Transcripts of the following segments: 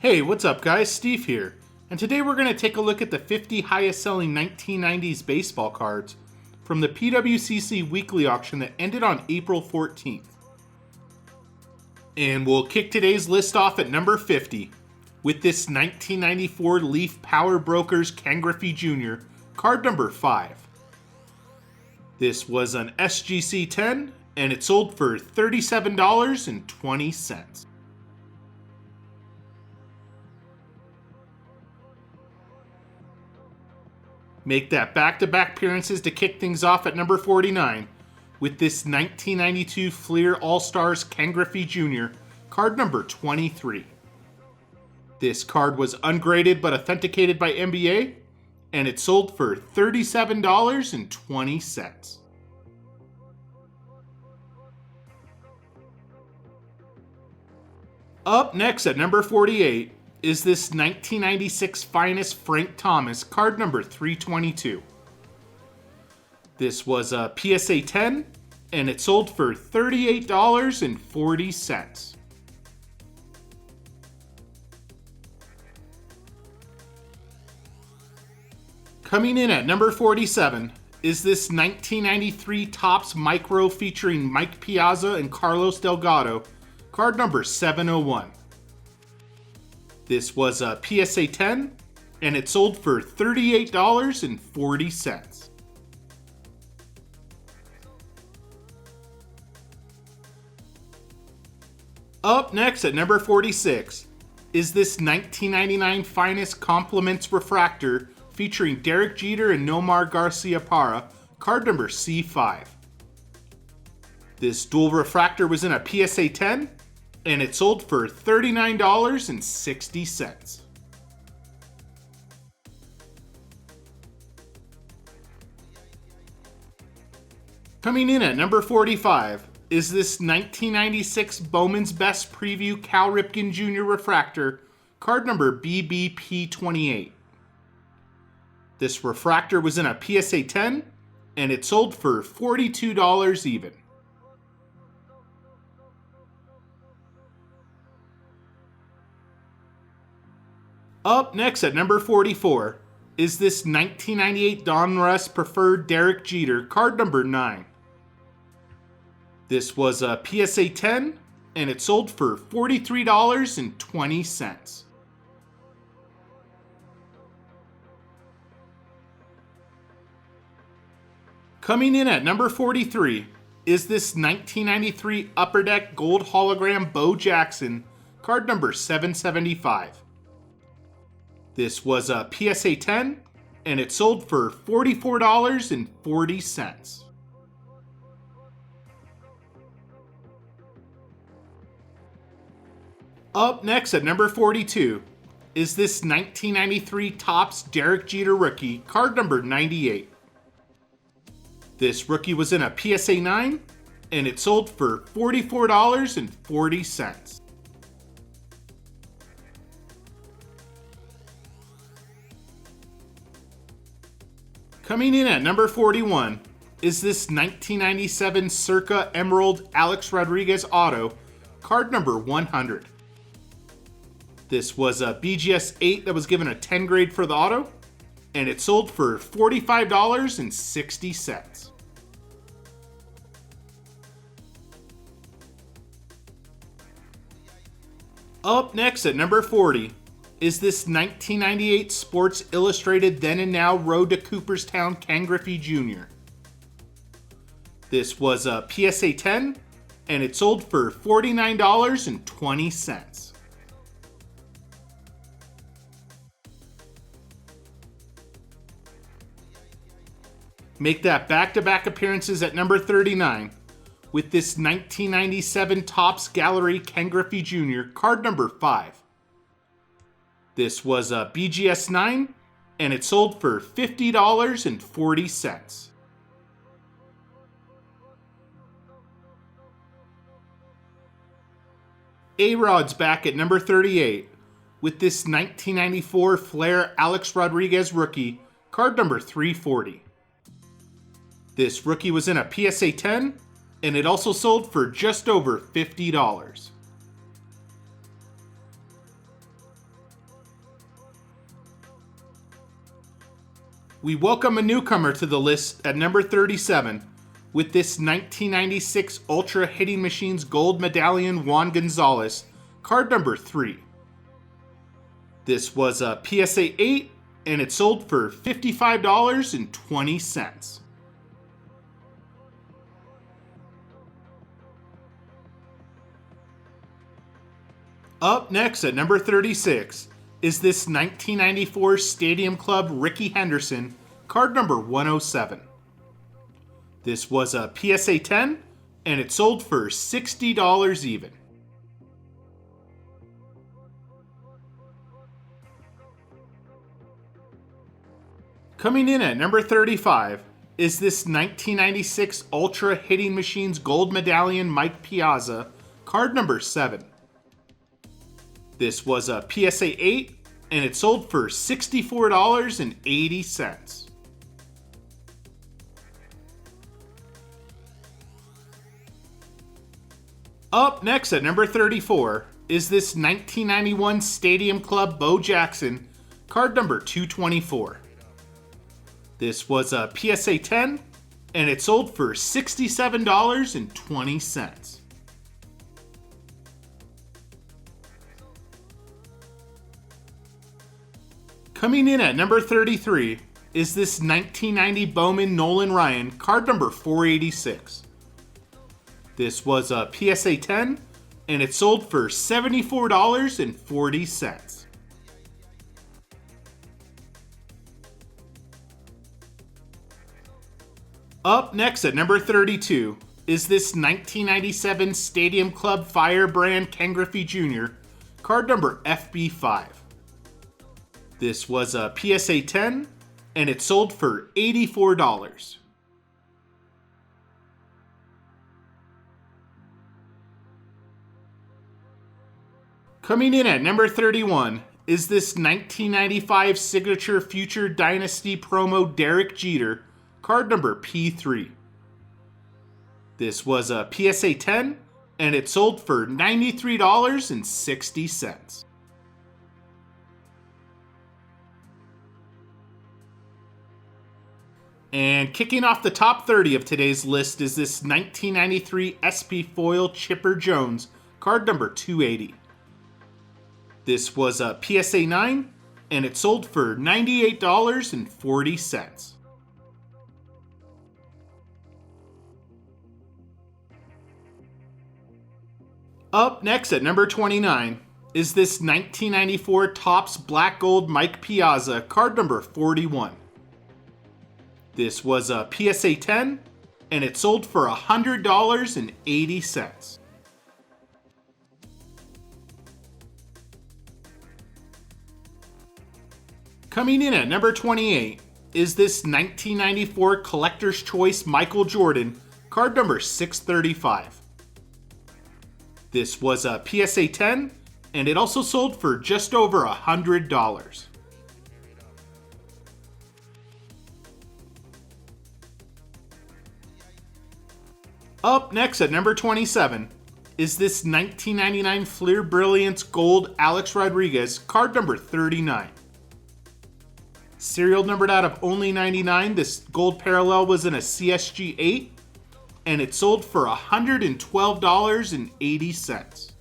Hey, what's up guys? Steve here. And today we're going to take a look at the 50 highest selling 1990s baseball cards from the pwcc weekly auction that ended on April 14th. And we'll kick today's list off at number 50 with this 1994 Leaf Power Brokers Ken Griffey Jr. card number 5. This was an SGC 10 and it sold for $37.20. Make that back-to-back appearances to kick things off at number 49 with this 1992 Fleer All-Stars Ken Griffey Jr. card number 23. This card was ungraded but authenticated by NBA, and it sold for $37.20. Up next at number 48 is this 1996 Finest Frank Thomas card number 322. This was a PSA 10 and it sold for $38.40. Coming in at number 47 is this 1993 Topps Micro featuring Mike Piazza and Carlos Delgado, card number 701. This was a PSA 10, and it sold for $38.40. Up next at number 46 is this 1999 Finest Compliments Refractor featuring Derek Jeter and Nomar Garciaparra, card number C5. This dual refractor was in a PSA 10, and it sold for $39.60. Coming in at number 45 is this 1996 Bowman's Best Preview Cal Ripken Jr. Refractor, card number BBP28. This refractor was in a PSA 10, and it sold for $42 even. Up next at number 44 is this 1998 Donruss Preferred Derek Jeter, card number 9. This was a PSA 10, and it sold for $43.20. Coming in at number 43 is this 1993 Upper Deck Gold Hologram Bo Jackson, card number 775. This was a PSA 10, and it sold for $44.40. Up next at number 42 is this 1993 Topps Derek Jeter rookie, card number 98. This rookie was in a PSA 9, and it sold for $44.40. Coming in at number 41 is this 1997 Circa Emerald Alex Rodriguez Auto, card number 100. This was a BGS 8 that was given a 10 grade for the auto, and it sold for $45.60. Up next at number 40 is this 1998 Sports Illustrated Then and Now Road to Cooperstown Ken Griffey Jr. This was a PSA 10, and it sold for $49.20. Make that back-to-back appearances at number 39 with this 1997 Topps Gallery Ken Griffey Jr. card number 5. This was a BGS 9, and it sold for $50.40. A-Rod's back at number 38 with this 1994 Flair Alex Rodriguez rookie, card number 340. This rookie was in a PSA 10, and it also sold for just over $50. We welcome a newcomer to the list at number 37 with this 1996 Ultra Hitting Machines Gold Medallion Juan Gonzalez, card number 3. This was a PSA 8 and it sold for $55.20. Up next at number 36 is this 1994 Stadium Club Rickey Henderson, card number 107. This was a PSA 10 and it sold for $60 even. Coming in at number 35 is this 1996 Ultra Hitting Machines Gold Medallion Mike Piazza, card number 7. This was a PSA 8 and it sold for $64.80. Up next at number 34 is this 1991 Stadium Club Bo Jackson, card number 224. This was a PSA 10 and it sold for $67.20. Coming in at number 33 is this 1990 Bowman Nolan Ryan, card number 486. This was a PSA 10 and it sold for $74.40. Up next at number 32 is this 1997 Stadium Club Firebrand Ken Griffey Jr., card number FB5. This was a PSA 10 and it sold for $84. Coming in at number 31 is this 1995 Signature Future Dynasty Promo Derek Jeter, card number P3. This was a PSA 10 and it sold for $93.60. And kicking off the top 30 of today's list is this 1993 SP Foil Chipper Jones, card number 280. This was a PSA 9 and it sold for $98.40. Up next at number 29 is this 1994 Topps Black Gold Mike Piazza, card number 41. This was a PSA 10 and it sold for $100.80. Coming in at number 28 is this 1994 Collector's Choice Michael Jordan, card number 635. This was a PSA 10 and it also sold for just over $100. Up next at number 27 is this 1999 Fleer Brilliance Gold Alex Rodriguez, card number 39. Serial numbered out of only 99, this gold parallel was in a CSG 8 and it sold for $112.80.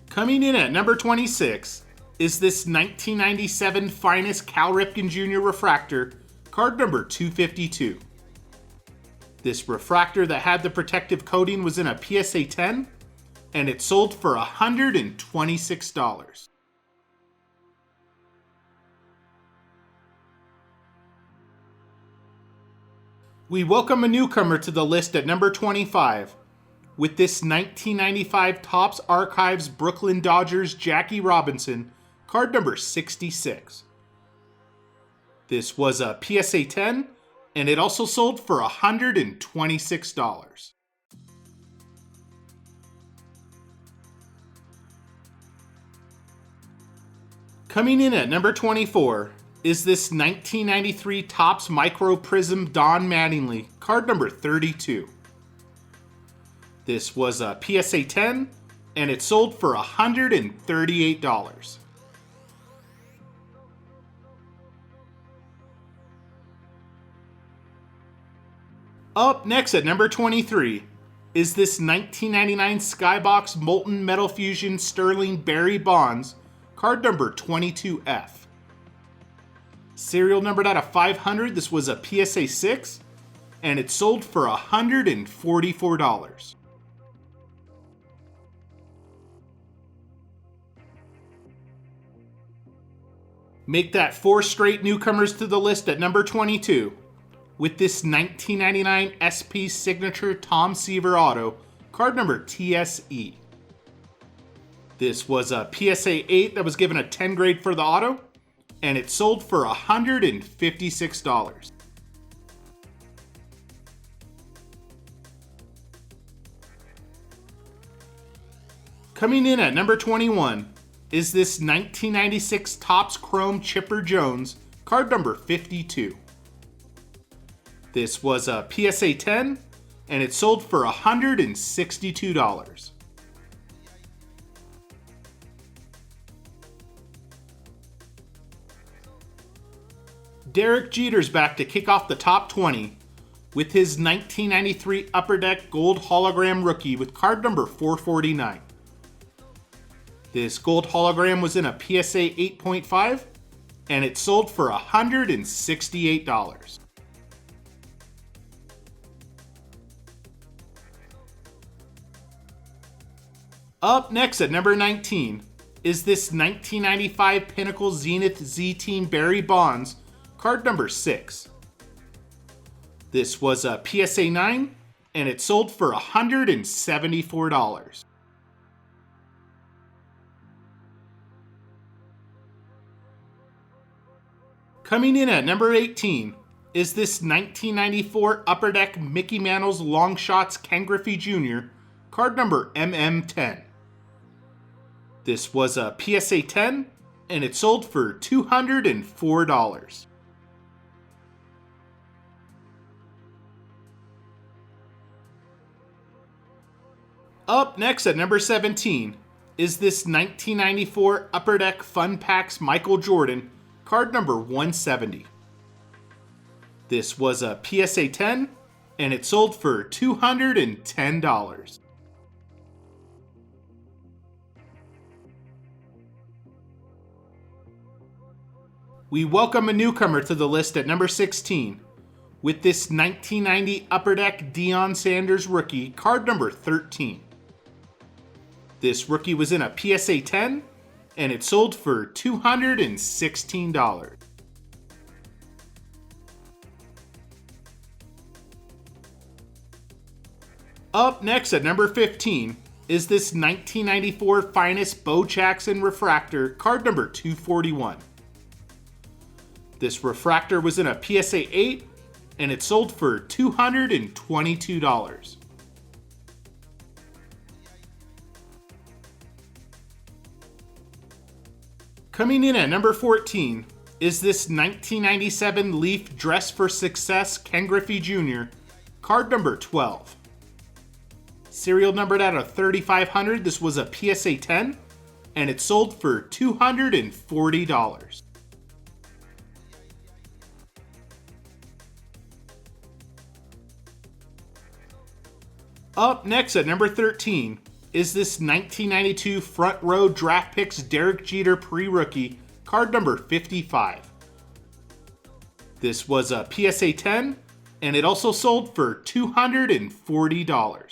Coming in at number 26 is this 1997 Finest Cal Ripken Jr. Refractor, card number 252. This refractor that had the protective coating was in a PSA 10, and it sold for $126. We welcome a newcomer to the list at number 25 with this 1995 Topps Archives Brooklyn Dodgers Jackie Robinson, card number 66. This was a PSA 10, and it also sold for $126. Coming in at number 24 is this 1993 Topps Micro Prism Don Mattingly, card number 32. This was a PSA 10, and it sold for $138. Up next at number 23 is this 1999 Skybox Molten Metal Fusion Sterling Barry Bonds, card number 22F. Serial numbered out of 500, this was a PSA 6, and it sold for $144. Make that 4 straight newcomers to the list at number 22. With this 1999 SP Signature Tom Seaver Auto, card number TSE. This was a PSA 8 that was given a 10 grade for the auto, and it sold for $156. Coming in at number 21 is this 1996 Topps Chrome Chipper Jones, card number 52. This was a PSA 10, and it sold for $162. Derek Jeter's back to kick off the top 20 with his 1993 Upper Deck Gold Hologram Rookie with card number 449. This gold hologram was in a PSA 8.5, and it sold for $168. Up next at number 19 is this 1995 Pinnacle Zenith Z-Team Barry Bonds, card number 6. This was a PSA 9, and it sold for $174. Coming in at number 18 is this 1994 Upper Deck Mickey Mantle's Long Shots Ken Griffey Jr., card number MM10. This was a PSA 10, and it sold for $204. Up next at number 17 is this 1994 Upper Deck Fun Packs Michael Jordan, card number 170. This was a PSA 10, and it sold for $210. We welcome a newcomer to the list at number 16 with this 1990 Upper Deck Deion Sanders rookie, card number 13. This rookie was in a PSA 10, and it sold for $216. Up next at number 15 is this 1994 Finest Bo Jackson Refractor, card number 241. This refractor was in a PSA 8, and it sold for $222. Coming in at number 14 is this 1997 Leaf Dress for Success Ken Griffey Jr., card number 12. Serial numbered out of 3500, this was a PSA 10, and it sold for $240. Up next at number 13 is this 1992 Front Row Draft Picks Derek Jeter pre-rookie, card number 55. This was a PSA 10, and it also sold for $240.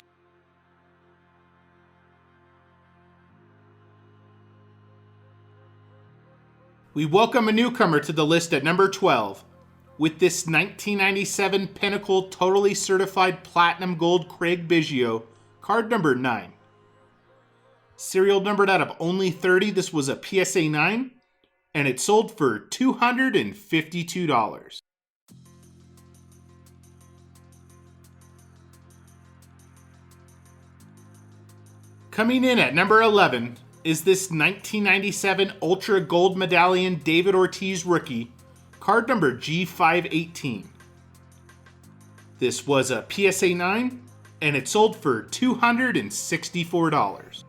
We welcome a newcomer to the list at number 12 with this 1997 Pinnacle Totally Certified Platinum Gold Craig Biggio, card number 9. Serial numbered out of only 30, this was a PSA 9, and it sold for $252. Coming in at number 11 is this 1997 Ultra Gold Medallion David Ortiz rookie, card number G518. This was a PSA 9, and it sold for $264.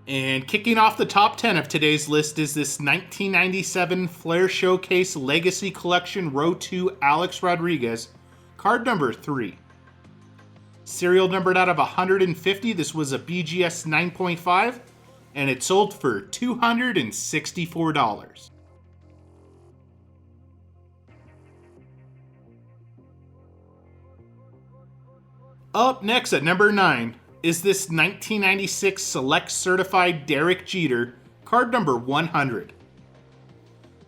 And kicking off the top 10 of today's list is this 1997 Flair Showcase Legacy Collection Row 2 Alex Rodriguez, card number 3. Serial numbered out of 150, this was a BGS 9.5, and it sold for $264. Up next at number 9 is this 1996 Select Certified Derek Jeter, card number 100.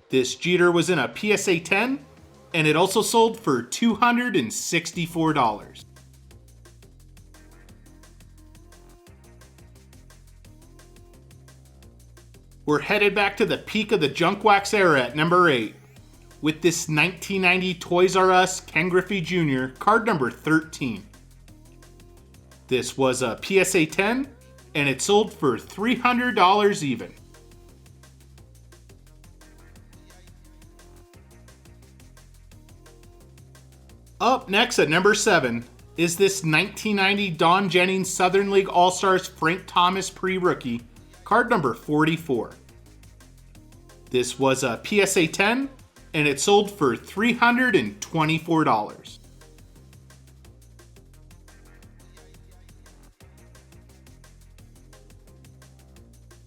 This Jeter was in a PSA 10, and it also sold for $264. We're headed back to the peak of the junk wax era at number 8, with this 1990 Toys R Us Ken Griffey Jr., card number 13. This was a PSA 10, and it sold for $300 even. Up next at number 7 is this 1990 Don Jennings Southern League All-Stars Frank Thomas pre-rookie, card number 44. This was a PSA 10, and it sold for $324.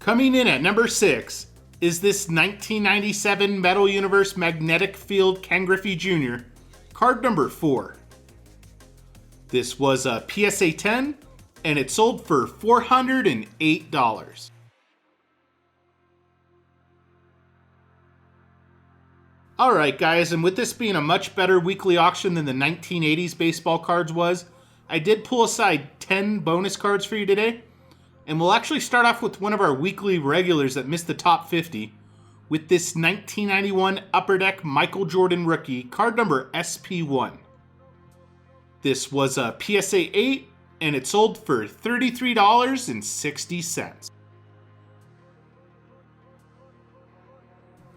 Coming in at number 6 is this 1997 Metal Universe Magnetic Field Ken Griffey Jr., card number 4. This was a PSA 10, and it sold for $408. Alright guys, and with this being a much better weekly auction than the 1980s baseball cards was, I did pull aside 10 bonus cards for you today. And we'll actually start off with one of our weekly regulars that missed the top 50 with this 1991 Upper Deck Michael Jordan rookie, card number SP1. This was a PSA 8, and it sold for $33.60.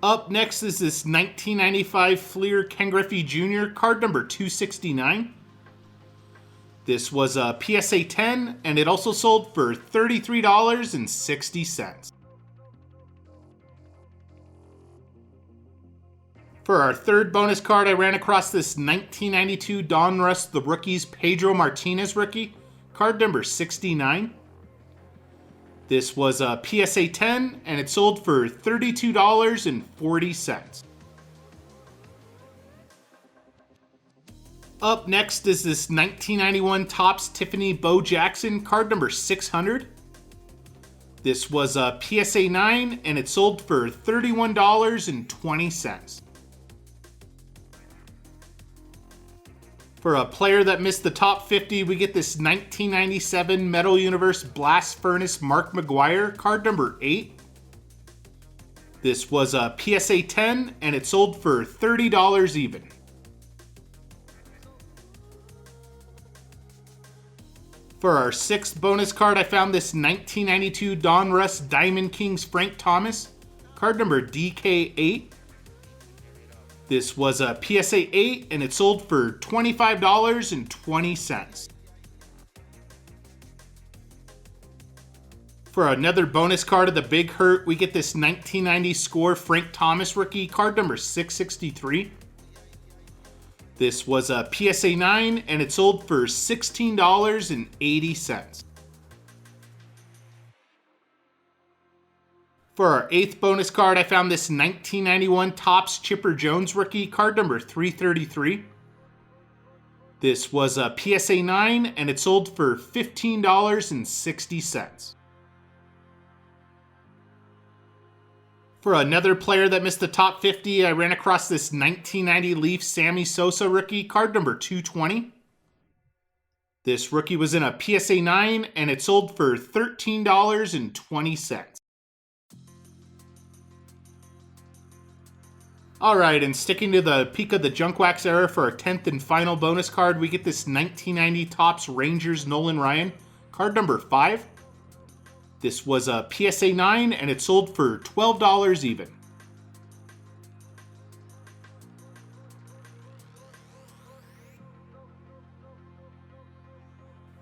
Up next is this 1995 Fleer Ken Griffey Jr., card number 269. This was a PSA 10, and it also sold for $33.60. For our third bonus card, I ran across this 1992 Donruss The Rookies Pedro Martinez rookie, card number 69. This was a PSA 10, and it sold for $32.40. Up next is this 1991 Topps Tiffany Bo Jackson, card number 600. This was a PSA 9, and it sold for $31.20. For a player that missed the top 50, we get this 1997 Metal Universe Blast Furnace Mark McGwire, card number 8. This was a PSA 10, and it sold for $30 even. For our sixth bonus card, I found this 1992 Donruss Diamond Kings Frank Thomas, card number DK8. This was a PSA 8, and it sold for $25.20. For another bonus card of the Big Hurt, we get this 1990 Score Frank Thomas rookie, card number 663. This was a PSA 9, and it sold for $16.80. For our eighth bonus card, I found this 1991 Topps Chipper Jones rookie, card number 333. This was a PSA 9, and it sold for $15.60. For another player that missed the top 50, I ran across this 1990 Leafs Sammy Sosa rookie, card number 220. This rookie was in a PSA 9, and it sold for $13.20. Alright, and sticking to the peak of the junk wax era for our 10th and final bonus card, we get this 1990 Topps Rangers Nolan Ryan, card number 5. This was a PSA 9, and it sold for $12 even.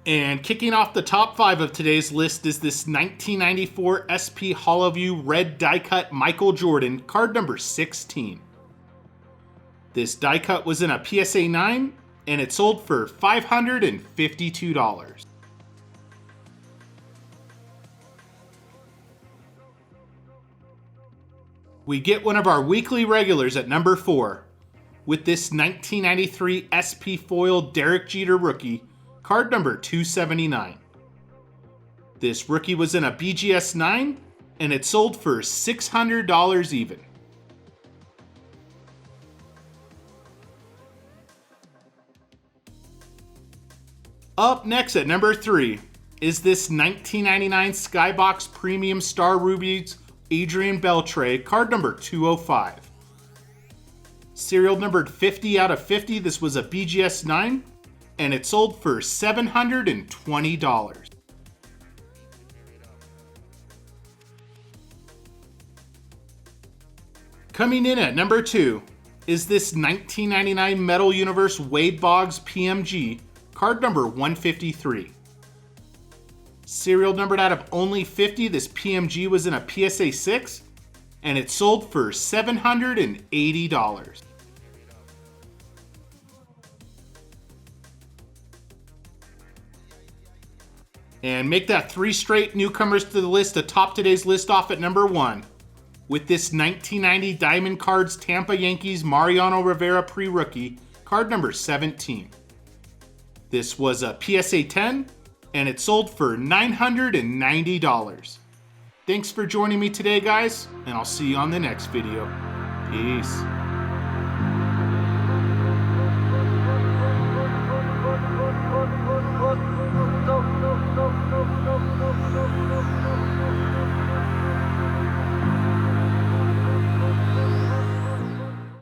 And kicking off the top 5 of today's list is this 1994 SP Hollowview red die cut Michael Jordan, card number 16. This die cut was in a PSA 9, and it sold for $552. We get one of our weekly regulars at number 4 with this 1993 SP Foil Derek Jeter rookie, card number 279. This rookie was in a BGS 9, and it sold for $600 even. Up next at number 3 is this 1999 Skybox Premium Star Rubies Adrian Beltre, card number 205. Serial numbered 50 out of 50, this was a BGS 9, and it sold for $720. Coming in at number 2 is this 1999 Metal Universe Wade Boggs PMG, card number 153. Serial numbered out of only 50, this PMG was in a PSA 6, and it sold for $780. And make that 3 straight newcomers to the list to top today's list off at number 1 with this 1990 Diamond Cards Tampa Yankees Mariano Rivera pre-rookie, card number 17. This was a PSA 10, and it sold for $990. Thanks for joining me today, guys, and I'll see you on the next video. Peace.